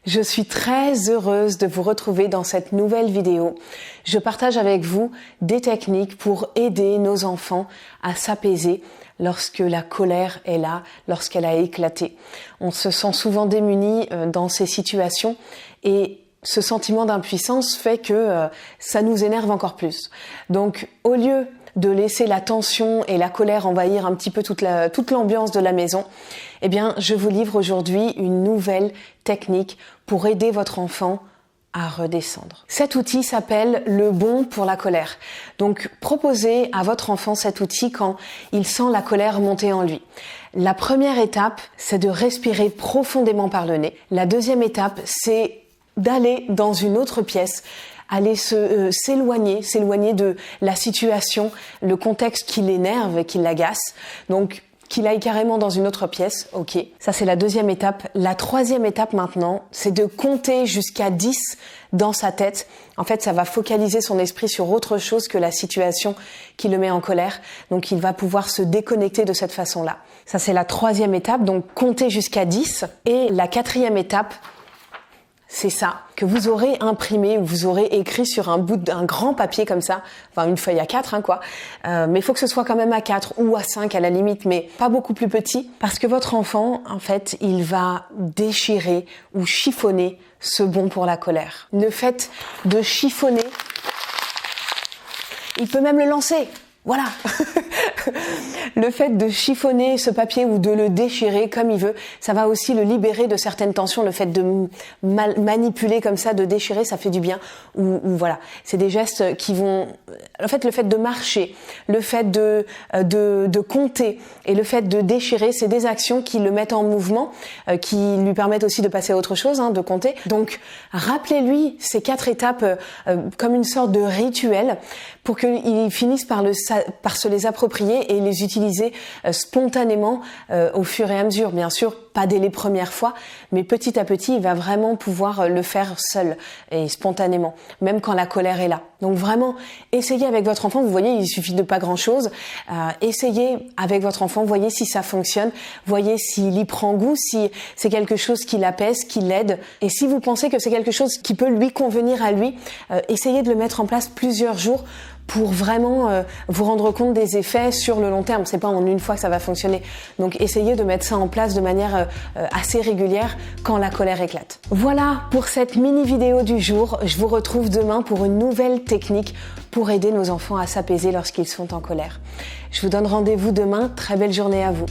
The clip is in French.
Je suis très heureuse de vous retrouver dans cette nouvelle vidéo. Je partage avec vous des techniques pour aider nos enfants à s'apaiser lorsque la colère est là, lorsqu'elle a éclaté. On se sent souvent démuni dans ces situations et ce sentiment d'impuissance fait que ça nous énerve encore plus. Donc au lieu de laisser la tension et la colère envahir un petit peu toute l'ambiance de la maison, eh bien, je vous livre aujourd'hui une nouvelle technique pour aider votre enfant à redescendre. Cet outil s'appelle le bond pour la colère. Donc, proposez à votre enfant cet outil quand il sent la colère monter en lui. La première étape, c'est de respirer profondément par le nez. La deuxième étape, c'est d'aller dans une autre pièce, aller s'éloigner de la situation, le contexte qui l'énerve et qui l'agace. Donc, qu'il aille carrément dans une autre pièce, ok. Ça, c'est la deuxième étape. La troisième étape maintenant, c'est de compter jusqu'à 10 dans sa tête. En fait, ça va focaliser son esprit sur autre chose que la situation qui le met en colère. Donc, il va pouvoir se déconnecter de cette façon-là. Ça, c'est la troisième étape. Donc, compter jusqu'à 10. Et la quatrième étape, c'est ça, que vous aurez imprimé ou vous aurez écrit sur un bout d'un grand papier comme ça, enfin une feuille A4 quoi, mais il faut que ce soit quand même A4 ou A5 à la limite, mais pas beaucoup plus petit, parce que votre enfant, en fait, il va déchirer ou chiffonner ce bond pour la colère. Le fait de chiffonner, il peut même le lancer. Voilà. Le fait de chiffonner ce papier ou de le déchirer comme il veut, ça va aussi le libérer de certaines tensions. Le fait de manipuler comme ça, de déchirer, ça fait du bien. Ou voilà, c'est des gestes qui vont. En fait, le fait de marcher, le fait de compter et le fait de déchirer, c'est des actions qui le mettent en mouvement, qui lui permettent aussi de passer à autre chose, de compter. Donc, rappelez-lui ces 4 étapes comme une sorte de rituel pour qu'il finisse par se les approprier et les utiliser spontanément au fur et à mesure. Bien sûr, pas dès les premières fois, mais petit à petit, il va vraiment pouvoir le faire seul et spontanément, même quand la colère est là. Donc vraiment, essayez avec votre enfant. Vous voyez, il suffit de pas grand-chose. Essayez avec votre enfant, voyez si ça fonctionne, voyez s'il y prend goût, si c'est quelque chose qui l'apaise, qui l'aide. Et si vous pensez que c'est quelque chose qui peut lui convenir à lui, essayez de le mettre en place plusieurs jours pour vraiment vous rendre compte des effets sur le long terme. C'est pas en une fois que ça va fonctionner. Donc essayez de mettre ça en place de manière assez régulière quand la colère éclate. Voilà pour cette mini vidéo du jour. Je vous retrouve demain pour une nouvelle technique pour aider nos enfants à s'apaiser lorsqu'ils sont en colère. Je vous donne rendez-vous demain. Très belle journée à vous.